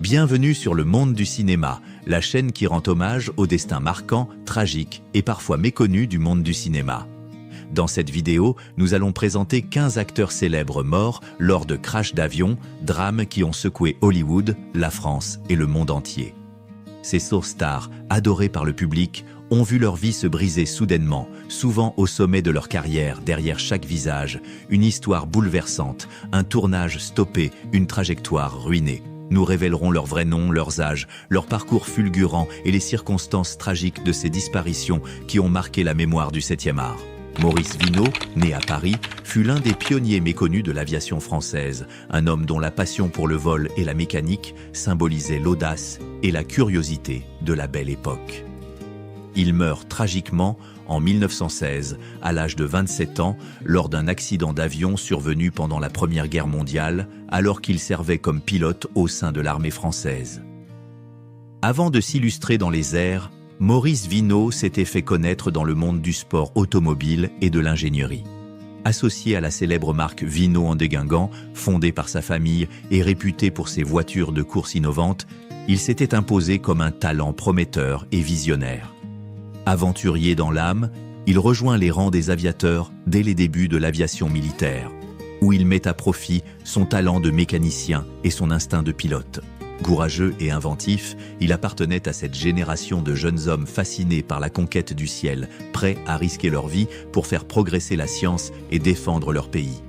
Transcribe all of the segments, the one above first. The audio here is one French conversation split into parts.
Bienvenue sur le monde du cinéma, la chaîne qui rend hommage aux destins marquants, tragiques et parfois méconnus du monde du cinéma. Dans cette vidéo, nous allons présenter 15 acteurs célèbres morts lors de crashs d'avions, drames qui ont secoué Hollywood, la France et le monde entier. Ces stars, adorés par le public, ont vu leur vie se briser soudainement, souvent au sommet de leur carrière, derrière chaque visage, une histoire bouleversante, un tournage stoppé, une trajectoire ruinée. Nous révélerons leurs vrais noms, leurs âges, leur parcours fulgurant et les circonstances tragiques de ces disparitions qui ont marqué la mémoire du 7e art. Maurice Vineau, né à Paris, fut l'un des pionniers méconnus de l'aviation française, un homme dont la passion pour le vol et la mécanique symbolisait l'audace et la curiosité de la belle époque. Il meurt tragiquement en 1916, à l'âge de 27 ans, lors d'un accident d'avion survenu pendant la Première Guerre mondiale, alors qu'il servait comme pilote au sein de l'armée française. Avant de s'illustrer dans les airs, Maurice Vineau s'était fait connaître dans le monde du sport automobile et de l'ingénierie. Associé à la célèbre marque Vineau en Deguingant, fondée par sa famille et réputée pour ses voitures de course innovantes, il s'était imposé comme un talent prometteur et visionnaire. Aventurier dans l'âme, il rejoint les rangs des aviateurs dès les débuts de l'aviation militaire, où il met à profit son talent de mécanicien et son instinct de pilote. Courageux et inventif, il appartenait à cette génération de jeunes hommes fascinés par la conquête du ciel, prêts à risquer leur vie pour faire progresser la science et défendre leur pays.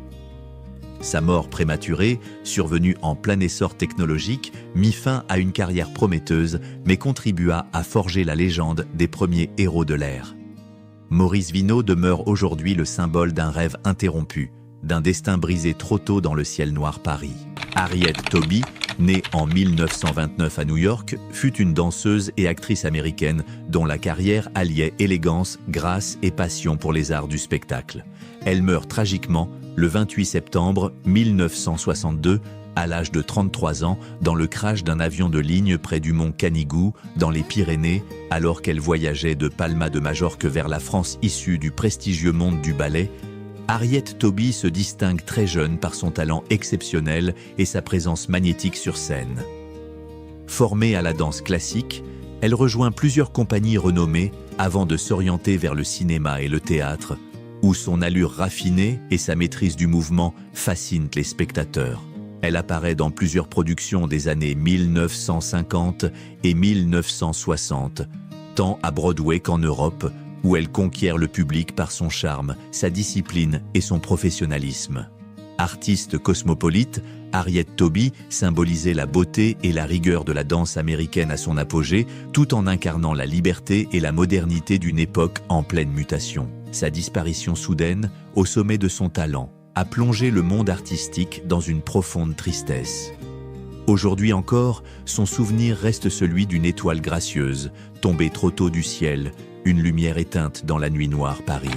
Sa mort prématurée, survenue en plein essor technologique, mit fin à une carrière prometteuse, mais contribua à forger la légende des premiers héros de l'ère. Maurice Vineau demeure aujourd'hui le symbole d'un rêve interrompu, d'un destin brisé trop tôt dans le ciel noir Paris. Harriet Tobey, née en 1929 à New York, fut une danseuse et actrice américaine dont la carrière alliait élégance, grâce et passion pour les arts du spectacle. Elle meurt tragiquement le 28 septembre 1962, à l'âge de 33 ans, dans le crash d'un avion de ligne près du mont Canigou, dans les Pyrénées, alors qu'elle voyageait de Palma de Majorque vers la France issue du prestigieux monde du ballet. Harriet Tobey se distingue très jeune par son talent exceptionnel et sa présence magnétique sur scène. Formée à la danse classique, elle rejoint plusieurs compagnies renommées avant de s'orienter vers le cinéma et le théâtre, où son allure raffinée et sa maîtrise du mouvement fascinent les spectateurs. Elle apparaît dans plusieurs productions des années 1950 et 1960, tant à Broadway qu'en Europe, où elle conquiert le public par son charme, sa discipline et son professionnalisme. Artiste cosmopolite, Harriet Tobey symbolisait la beauté et la rigueur de la danse américaine à son apogée, tout en incarnant la liberté et la modernité d'une époque en pleine mutation. Sa disparition soudaine, au sommet de son talent, a plongé le monde artistique dans une profonde tristesse. Aujourd'hui encore, son souvenir reste celui d'une étoile gracieuse, tombée trop tôt du ciel, une lumière éteinte dans la nuit noire Paris.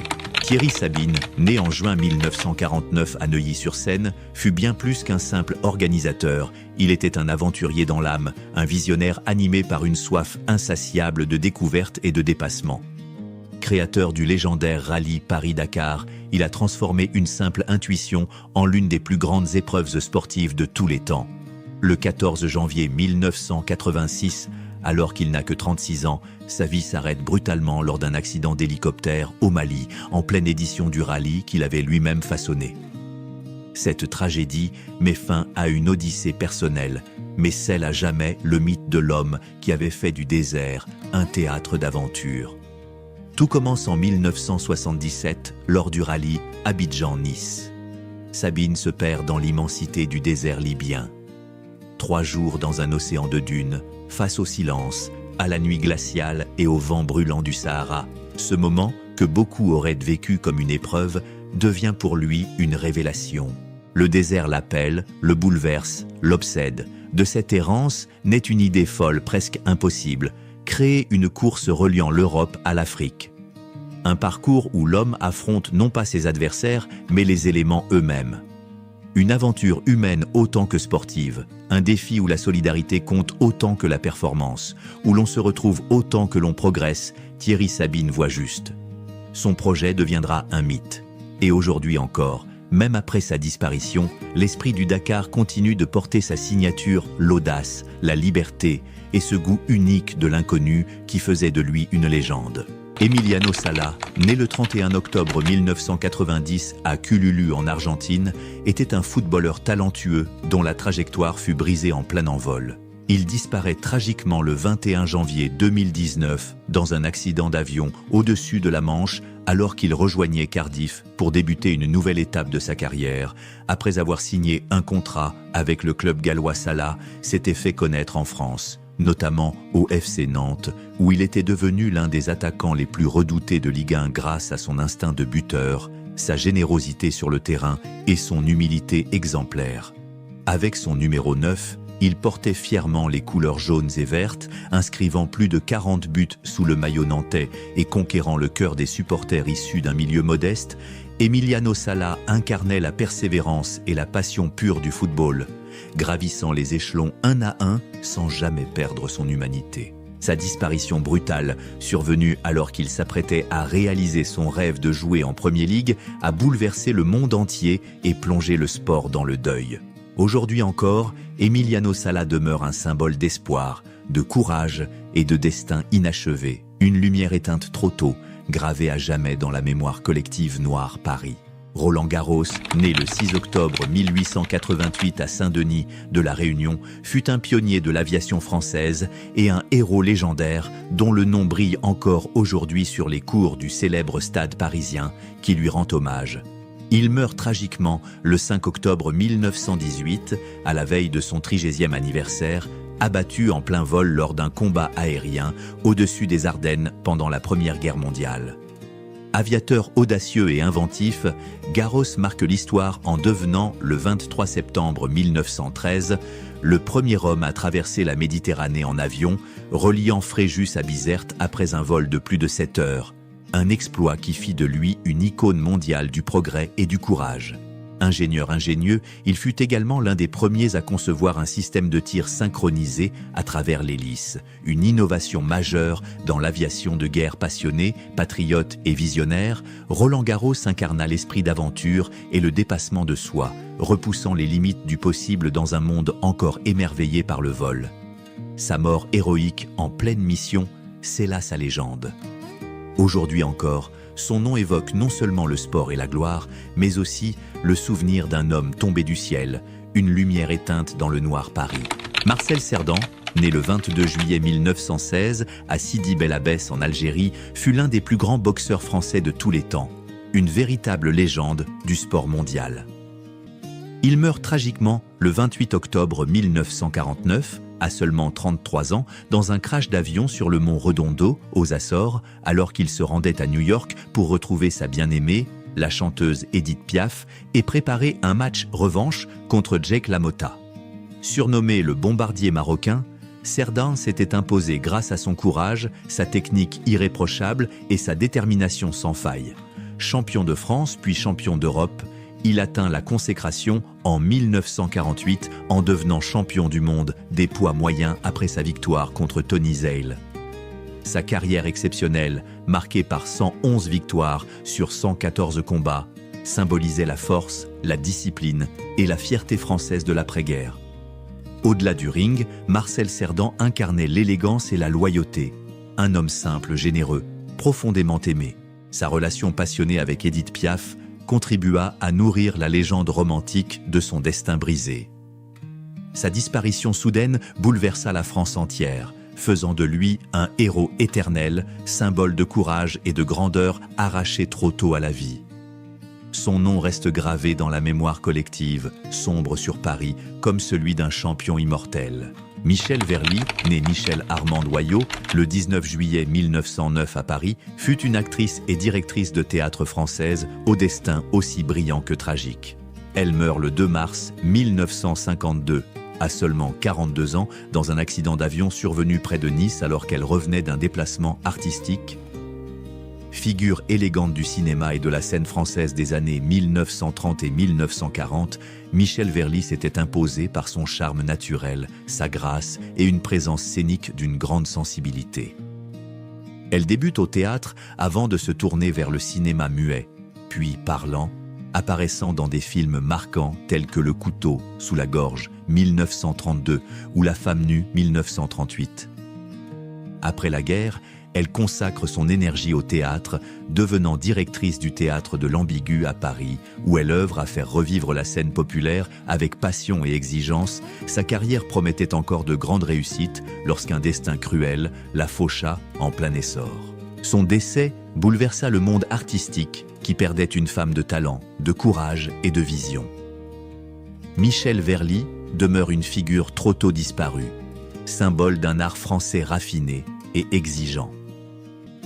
Thierry Sabine, né en juin 1949 à Neuilly-sur-Seine, fut bien plus qu'un simple organisateur. Il était un aventurier dans l'âme, un visionnaire animé par une soif insatiable de découverte et de dépassement. Créateur du légendaire rallye Paris-Dakar, il a transformé une simple intuition en l'une des plus grandes épreuves sportives de tous les temps. Le 14 janvier 1986, alors qu'il n'a que 36 ans, sa vie s'arrête brutalement lors d'un accident d'hélicoptère au Mali, en pleine édition du rallye qu'il avait lui-même façonné. Cette tragédie met fin à une odyssée personnelle, mais scelle à jamais le mythe de l'homme qui avait fait du désert un théâtre d'aventure. Tout commence en 1977, lors du rallye Abidjan-Nice. Sabine se perd dans l'immensité du désert libyen. 3 jours dans un océan de dunes, face au silence, à la nuit glaciale et au vent brûlant du Sahara. Ce moment, que beaucoup auraient vécu comme une épreuve, devient pour lui une révélation. Le désert l'appelle, le bouleverse, l'obsède. De cette errance naît une idée folle, presque impossible, créer une course reliant l'Europe à l'Afrique. Un parcours où l'homme affronte non pas ses adversaires, mais les éléments eux-mêmes. Une aventure humaine autant que sportive, un défi où la solidarité compte autant que la performance, où l'on se retrouve autant que l'on progresse, Thierry Sabine voit juste. Son projet deviendra un mythe. Et aujourd'hui encore, Même après sa disparition, l'esprit du Dakar continue de porter sa signature, l'audace, la liberté et ce goût unique de l'inconnu qui faisait de lui une légende. Emiliano Sala, né le 31 octobre 1990 à Cululu en Argentine, était un footballeur talentueux dont la trajectoire fut brisée en plein envol. Il disparaît tragiquement le 21 janvier 2019 dans un accident d'avion au-dessus de la Manche alors qu'il rejoignait Cardiff pour débuter une nouvelle étape de sa carrière. Après avoir signé un contrat avec le club gallois Sala, s'était fait connaître en France, notamment au FC Nantes, où il était devenu l'un des attaquants les plus redoutés de Ligue 1 grâce à son instinct de buteur, sa générosité sur le terrain et son humilité exemplaire. Avec son numéro 9, il portait fièrement les couleurs jaunes et vertes, inscrivant plus de 40 buts sous le maillot nantais et conquérant le cœur des supporters issus d'un milieu modeste. Emiliano Sala incarnait la persévérance et la passion pure du football, gravissant les échelons un à un sans jamais perdre son humanité. Sa disparition brutale, survenue alors qu'il s'apprêtait à réaliser son rêve de jouer en Premier League, a bouleversé le monde entier et plongé le sport dans le deuil. Aujourd'hui encore, Emiliano Sala demeure un symbole d'espoir, de courage et de destin inachevé. Une lumière éteinte trop tôt, gravée à jamais dans la mémoire collective noire Paris. Roland Garros, né le 6 octobre 1888 à Saint-Denis de la Réunion, fut un pionnier de l'aviation française et un héros légendaire dont le nom brille encore aujourd'hui sur les cours du célèbre stade parisien qui lui rend hommage. Il meurt tragiquement le 5 octobre 1918, à la veille de son 30e anniversaire, abattu en plein vol lors d'un combat aérien au-dessus des Ardennes pendant la Première Guerre mondiale. Aviateur audacieux et inventif, Garros marque l'histoire en devenant, le 23 septembre 1913, le premier homme à traverser la Méditerranée en avion, reliant Fréjus à Bizerte après un vol de plus de 7 heures. Un exploit qui fit de lui une icône mondiale du progrès et du courage. Ingénieur ingénieux, il fut également l'un des premiers à concevoir un système de tir synchronisé à travers l'hélice, une innovation majeure dans l'aviation de guerre passionnée, patriote et visionnaire. Roland Garros incarna l'esprit d'aventure et le dépassement de soi, repoussant les limites du possible dans un monde encore émerveillé par le vol. Sa mort héroïque en pleine mission scella sa légende. Aujourd'hui encore, son nom évoque non seulement le sport et la gloire, mais aussi le souvenir d'un homme tombé du ciel, une lumière éteinte dans le noir Paris. Marcel Cerdan, né le 22 juillet 1916 à Sidi Bel Abbès en Algérie, fut l'un des plus grands boxeurs français de tous les temps, une véritable légende du sport mondial. Il meurt tragiquement le 28 octobre 1949, à seulement 33 ans, dans un crash d'avion sur le mont Redondo, aux Açores, alors qu'il se rendait à New York pour retrouver sa bien-aimée, la chanteuse Edith Piaf, et préparer un match revanche contre Jake LaMotta. Surnommé le bombardier marocain, Cerdan s'était imposé grâce à son courage, sa technique irréprochable et sa détermination sans faille. Champion de France puis champion d'Europe, il atteint la consécration en 1948 en devenant champion du monde des poids moyens après sa victoire contre Tony Zale. Sa carrière exceptionnelle, marquée par 111 victoires sur 114 combats, symbolisait la force, la discipline et la fierté française de l'après-guerre. Au-delà du ring, Marcel Cerdan incarnait l'élégance et la loyauté. Un homme simple, généreux, profondément aimé. Sa relation passionnée avec Edith Piaf contribua à nourrir la légende romantique de son destin brisé. Sa disparition soudaine bouleversa la France entière, faisant de lui un héros éternel, symbole de courage et de grandeur arraché trop tôt à la vie. Son nom reste gravé dans la mémoire collective, sombre sur Paris, comme celui d'un champion immortel. Michèle Verly, née Michèle Armande Hoyot, le 19 juillet 1909 à Paris, fut une actrice et directrice de théâtre française au destin aussi brillant que tragique. Elle meurt le 2 mars 1952, à seulement 42 ans, dans un accident d'avion survenu près de Nice alors qu'elle revenait d'un déplacement artistique. Figure élégante du cinéma et de la scène française des années 1930 et 1940, Michèle Verly s'était imposée par son charme naturel, sa grâce et une présence scénique d'une grande sensibilité. Elle débute au théâtre avant de se tourner vers le cinéma muet, puis parlant, apparaissant dans des films marquants tels que Le couteau sous la gorge, 1932, ou La femme nue, 1938. Après la guerre, elle consacre son énergie au théâtre, devenant directrice du théâtre de l'Ambigu à Paris, où elle œuvre à faire revivre la scène populaire avec passion et exigence. Sa carrière promettait encore de grandes réussites lorsqu'un destin cruel la faucha en plein essor. Son décès bouleversa le monde artistique qui perdait une femme de talent, de courage et de vision. Michel Verly demeure une figure trop tôt disparue, symbole d'un art français raffiné et exigeant.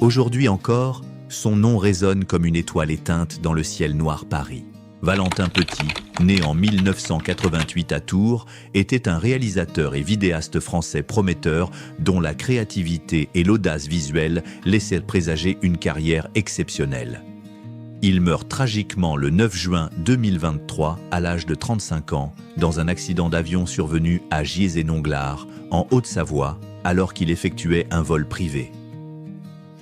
Aujourd'hui encore, son nom résonne comme une étoile éteinte dans le ciel noir Paris. Valentin Petit, né en 1988 à Tours, était un réalisateur et vidéaste français prometteur dont la créativité et l'audace visuelle laissaient présager une carrière exceptionnelle. Il meurt tragiquement le 9 juin 2023 à l'âge de 35 ans dans un accident d'avion survenu à Giez-et-Nonglard, en Haute-Savoie, alors qu'il effectuait un vol privé.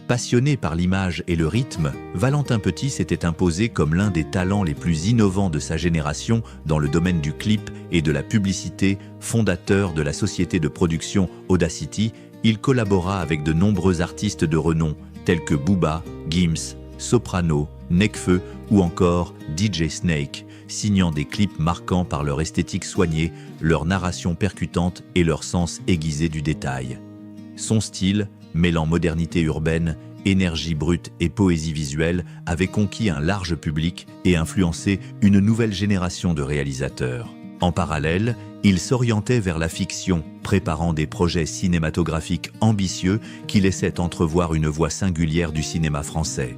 Passionné par l'image et le rythme, Valentin Petit s'était imposé comme l'un des talents les plus innovants de sa génération dans le domaine du clip et de la publicité. Fondateur de la société de production Audacity, il collabora avec de nombreux artistes de renom tels que Booba, Gims, Soprano, Nekfeu ou encore DJ Snake, signant des clips marquants par leur esthétique soignée, leur narration percutante et leur sens aiguisé du détail. Son style, mêlant modernité urbaine, énergie brute et poésie visuelle, avait conquis un large public et influencé une nouvelle génération de réalisateurs. En parallèle, il s'orientait vers la fiction, préparant des projets cinématographiques ambitieux qui laissaient entrevoir une voie singulière du cinéma français.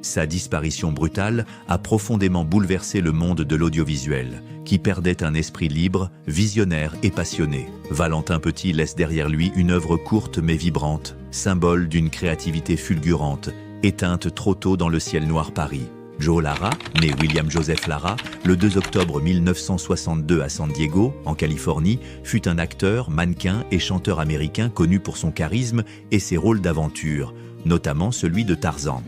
Sa disparition brutale a profondément bouleversé le monde de l'audiovisuel, qui perdait un esprit libre, visionnaire et passionné. Valentin Petit laisse derrière lui une œuvre courte mais vibrante, symbole d'une créativité fulgurante, éteinte trop tôt dans le ciel noir Paris. Joe Lara, né William Joseph Lara, le 2 octobre 1962 à San Diego, en Californie, fut un acteur, mannequin et chanteur américain connu pour son charisme et ses rôles d'aventure, notamment celui de Tarzan.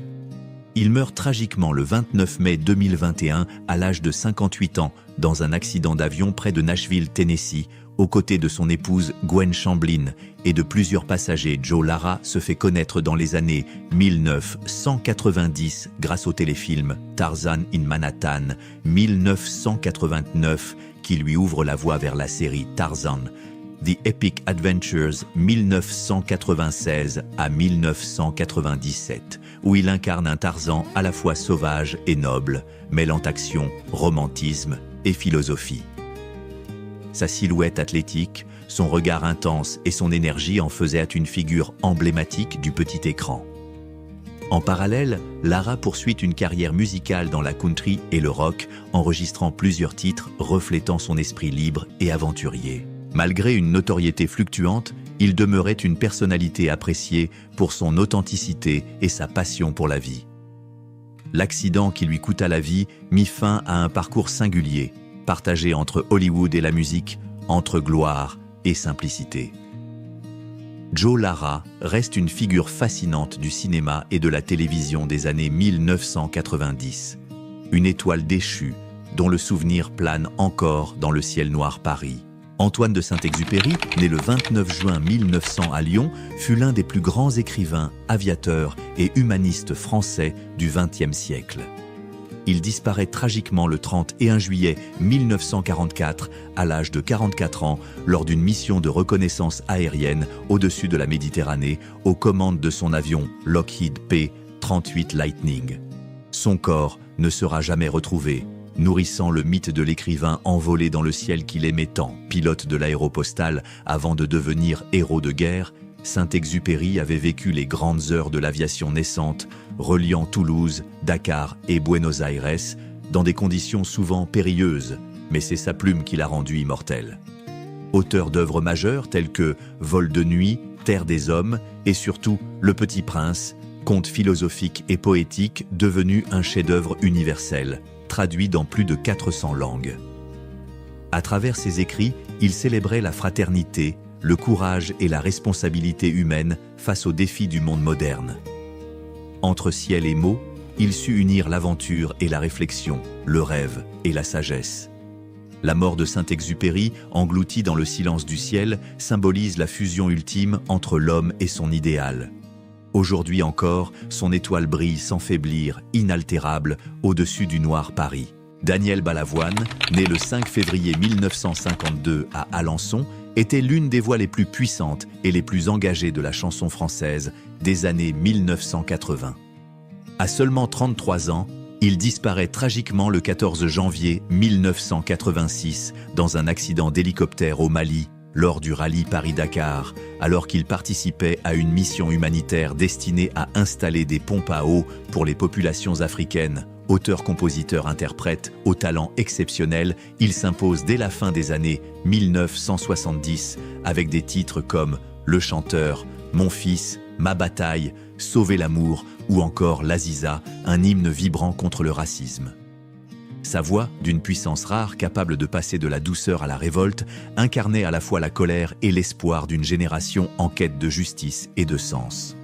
Il meurt tragiquement le 29 mai 2021 à l'âge de 58 ans dans un accident d'avion près de Nashville, Tennessee, aux côtés de son épouse Gwen Shamblin et de plusieurs passagers. Joe Lara se fait connaître dans les années 1990 grâce au téléfilm Tarzan in Manhattan, 1989 qui lui ouvre la voie vers la série Tarzan, The Epic Adventures 1996 à 1997, où il incarne un Tarzan à la fois sauvage et noble, mêlant action, romantisme et philosophie. Sa silhouette athlétique, son regard intense et son énergie en faisaient une figure emblématique du petit écran. En parallèle, Lara poursuit une carrière musicale dans la country et le rock, enregistrant plusieurs titres reflétant son esprit libre et aventurier. Malgré une notoriété fluctuante, il demeurait une personnalité appréciée pour son authenticité et sa passion pour la vie. L'accident qui lui coûta la vie mit fin à un parcours singulier, partagé entre Hollywood et la musique, entre gloire et simplicité. Joe Lara reste une figure fascinante du cinéma et de la télévision des années 1990, une étoile déchue dont le souvenir plane encore dans le ciel noir Paris. Antoine de Saint-Exupéry, né le 29 juin 1900 à Lyon, fut l'un des plus grands écrivains, aviateurs et humanistes français du XXe siècle. Il disparaît tragiquement le 31 juillet 1944 à l'âge de 44 ans lors d'une mission de reconnaissance aérienne au-dessus de la Méditerranée aux commandes de son avion Lockheed P-38 Lightning. Son corps ne sera jamais retrouvé, nourrissant le mythe de l'écrivain envolé dans le ciel qu'il aimait tant. Pilote de l'Aéropostale avant de devenir héros de guerre, Saint-Exupéry avait vécu les grandes heures de l'aviation naissante, reliant Toulouse, Dakar et Buenos Aires, dans des conditions souvent périlleuses, mais c'est sa plume qui l'a rendu immortel. Auteur d'œuvres majeures telles que Vol de nuit, Terre des hommes et surtout Le Petit Prince, conte philosophique et poétique devenu un chef-d'œuvre universel, traduit dans plus de 400 langues. À travers ses écrits, il célébrait la fraternité, le courage et la responsabilité humaine face aux défis du monde moderne. Entre ciel et mots, il sut unir l'aventure et la réflexion, le rêve et la sagesse. La mort de Saint-Exupéry, englouti dans le silence du ciel, symbolise la fusion ultime entre l'homme et son idéal. Aujourd'hui encore, son étoile brille sans faiblir, inaltérable, au-dessus du noir Paris. Daniel Balavoine, né le 5 février 1952 à Alençon, était l'une des voix les plus puissantes et les plus engagées de la chanson française des années 1980. À seulement 33 ans, il disparaît tragiquement le 14 janvier 1986 dans un accident d'hélicoptère au Mali lors du rallye Paris-Dakar, alors qu'il participait à une mission humanitaire destinée à installer des pompes à eau pour les populations africaines. Auteur, compositeur, interprète, au talent exceptionnel, il s'impose dès la fin des années 1970 avec des titres comme Le Chanteur, Mon Fils, Ma Bataille, Sauver l'amour ou encore L'Aziza, un hymne vibrant contre le racisme. Sa voix, d'une puissance rare capable de passer de la douceur à la révolte, incarnait à la fois la colère et l'espoir d'une génération en quête de justice et de sens.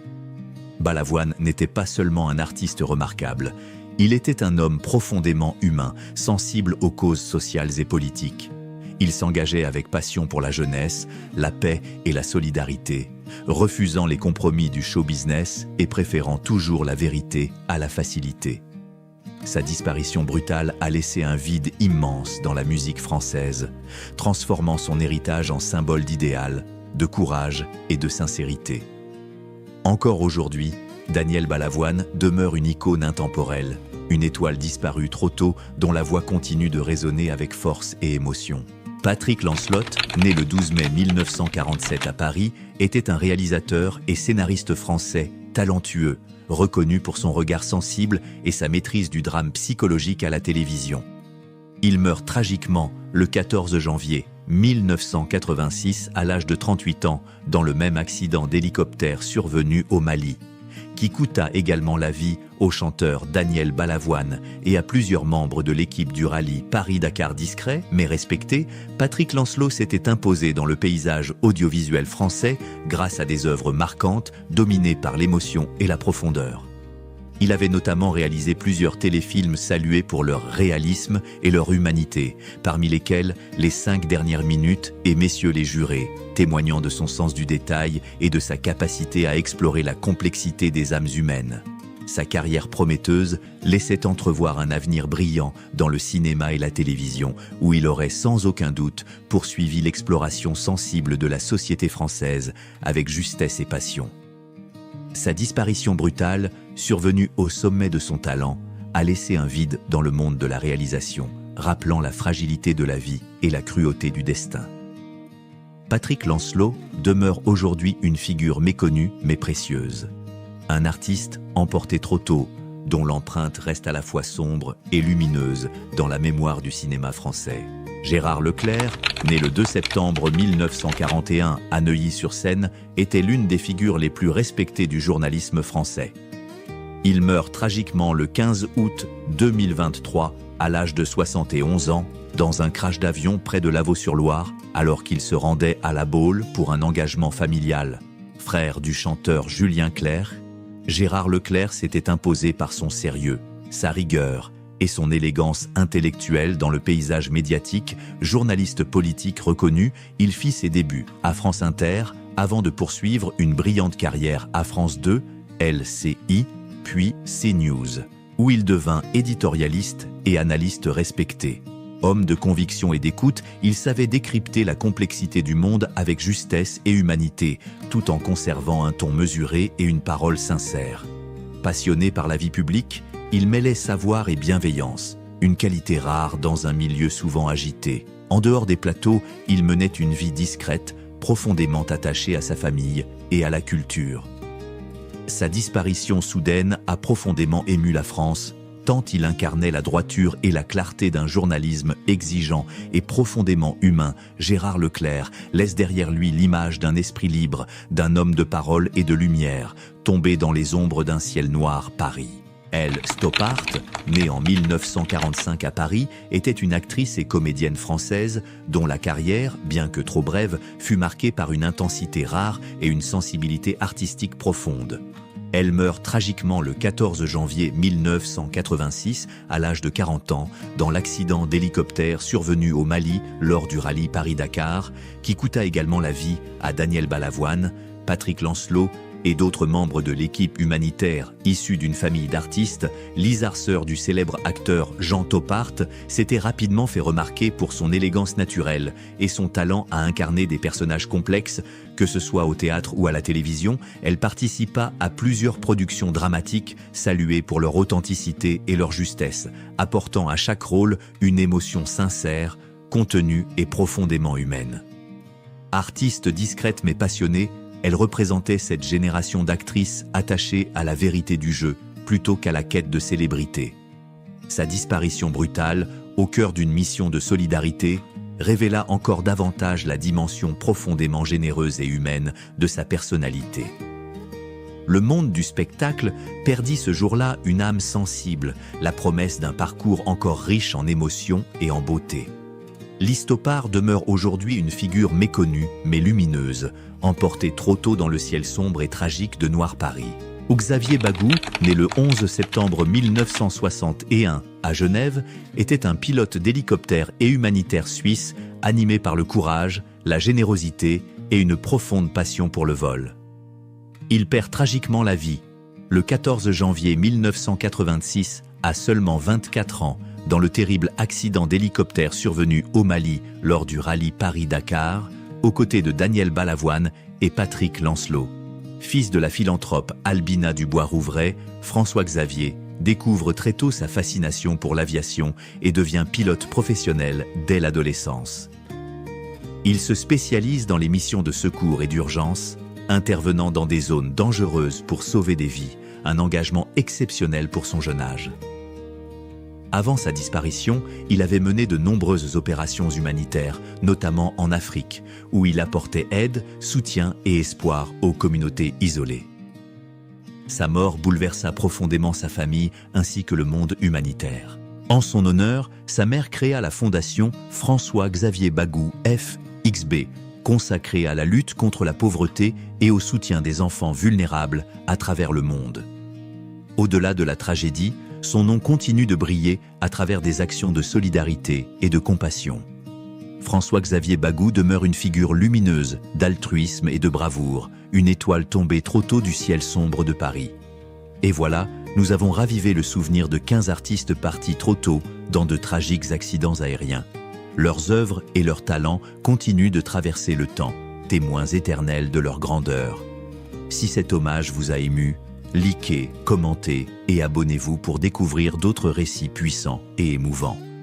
Balavoine n'était pas seulement un artiste remarquable, il était un homme profondément humain, sensible aux causes sociales et politiques. Il s'engageait avec passion pour la jeunesse, la paix et la solidarité, refusant les compromis du show business et préférant toujours la vérité à la facilité. Sa disparition brutale a laissé un vide immense dans la musique française, transformant son héritage en symbole d'idéal, de courage et de sincérité. Encore aujourd'hui, Daniel Balavoine demeure une icône intemporelle, une étoile disparue trop tôt dont la voix continue de résonner avec force et émotion. Patrick Lancelot, né le 12 mai 1947 à Paris, était un réalisateur et scénariste français talentueux, reconnu pour son regard sensible et sa maîtrise du drame psychologique à la télévision. Il meurt tragiquement le 14 janvier 1986 à l'âge de 38 ans dans le même accident d'hélicoptère survenu au Mali, qui coûta également la vie au chanteur Daniel Balavoine et à plusieurs membres de l'équipe du rallye Paris-Dakar. Discret mais respecté, Patrick Lancelot s'était imposé dans le paysage audiovisuel français grâce à des œuvres marquantes dominées par l'émotion et la profondeur. Il avait notamment réalisé plusieurs téléfilms salués pour leur réalisme et leur humanité, parmi lesquels Les 5 dernières minutes et Messieurs les jurés, témoignant de son sens du détail et de sa capacité à explorer la complexité des âmes humaines. Sa carrière prometteuse laissait entrevoir un avenir brillant dans le cinéma et la télévision, où il aurait sans aucun doute poursuivi l'exploration sensible de la société française avec justesse et passion. Sa disparition brutale, survenue au sommet de son talent, a laissé un vide dans le monde de la réalisation, rappelant la fragilité de la vie et la cruauté du destin. Patrick Lancelot demeure aujourd'hui une figure méconnue mais précieuse. Un artiste emporté trop tôt, dont l'empreinte reste à la fois sombre et lumineuse dans la mémoire du cinéma français. Gérard Leclerc, né le 2 septembre 1941 à Neuilly-sur-Seine, était l'une des figures les plus respectées du journalisme français. Il meurt tragiquement le 15 août 2023 à l'âge de 71 ans dans un crash d'avion près de Lavaux-sur-Loire alors qu'il se rendait à La Baule pour un engagement familial. Frère du chanteur Julien Clerc, Gérard Leclerc s'était imposé par son sérieux, sa rigueur et son élégance intellectuelle dans le paysage médiatique. Journaliste politique reconnu, il fit ses débuts à France Inter avant de poursuivre une brillante carrière à France 2, LCI, puis CNews, où il devint éditorialiste et analyste respecté. Homme de conviction et d'écoute, il savait décrypter la complexité du monde avec justesse et humanité, tout en conservant un ton mesuré et une parole sincère. Passionné par la vie publique, il mêlait savoir et bienveillance, une qualité rare dans un milieu souvent agité. En dehors des plateaux, il menait une vie discrète, profondément attachée à sa famille et à la culture. Sa disparition soudaine a profondément ému la France, tant il incarnait la droiture et la clarté d'un journalisme exigeant et profondément humain. Gérard Leclerc laisse derrière lui l'image d'un esprit libre, d'un homme de parole et de lumière, tombé dans les ombres d'un ciel noir Paris. Elle, Stoppard, née en 1945 à Paris, était une actrice et comédienne française dont la carrière, bien que trop brève, fut marquée par une intensité rare et une sensibilité artistique profonde. Elle meurt tragiquement le 14 janvier 1986 à l'âge de 40 ans dans l'accident d'hélicoptère survenu au Mali lors du rallye Paris-Dakar qui coûta également la vie à Daniel Balavoine, Patrick Lancelot et d'autres membres de l'équipe humanitaire issue d'une famille d'artistes. Lizar, sœur du célèbre acteur Jean Topart, s'était rapidement fait remarquer pour son élégance naturelle et son talent à incarner des personnages complexes, que ce soit au théâtre ou à la télévision. Elle participa à plusieurs productions dramatiques saluées pour leur authenticité et leur justesse, apportant à chaque rôle une émotion sincère, contenue et profondément humaine. Artiste discrète mais passionnée, elle représentait cette génération d'actrices attachées à la vérité du jeu plutôt qu'à la quête de célébrité. Sa disparition brutale, au cœur d'une mission de solidarité, révéla encore davantage la dimension profondément généreuse et humaine de sa personnalité. Le monde du spectacle perdit ce jour-là une âme sensible, la promesse d'un parcours encore riche en émotions et en beauté. Listopart demeure aujourd'hui une figure méconnue mais lumineuse, emportée trop tôt dans le ciel sombre et tragique de Noir Paris. Xavier Bagou, né le 11 septembre 1961 à Genève, était un pilote d'hélicoptère et humanitaire suisse animé par le courage, la générosité et une profonde passion pour le vol. Il perd tragiquement la vie le 14 janvier 1986 à seulement 24 ans dans le terrible accident d'hélicoptère survenu au Mali lors du rallye Paris-Dakar, aux côtés de Daniel Balavoine et Patrick Lancelot. Fils de la philanthrope Albina Dubois-Rouvray, François Xavier découvre très tôt sa fascination pour l'aviation et devient pilote professionnel dès l'adolescence. Il se spécialise dans les missions de secours et d'urgence, intervenant dans des zones dangereuses pour sauver des vies, un engagement exceptionnel pour son jeune âge. Avant sa disparition, il avait mené de nombreuses opérations humanitaires, notamment en Afrique, où il apportait aide, soutien et espoir aux communautés isolées. Sa mort bouleversa profondément sa famille ainsi que le monde humanitaire. En son honneur, sa mère créa la fondation François-Xavier Bagou FXB, consacrée à la lutte contre la pauvreté et au soutien des enfants vulnérables à travers le monde. Au-delà de la tragédie, son nom continue de briller à travers des actions de solidarité et de compassion. François-Xavier Bagou demeure une figure lumineuse d'altruisme et de bravoure, une étoile tombée trop tôt du ciel sombre de Paris. Et voilà, nous avons ravivé le souvenir de 15 artistes partis trop tôt dans de tragiques accidents aériens. Leurs œuvres et leurs talents continuent de traverser le temps, témoins éternels de leur grandeur. Si cet hommage vous a ému, likez, commentez et abonnez-vous pour découvrir d'autres récits puissants et émouvants.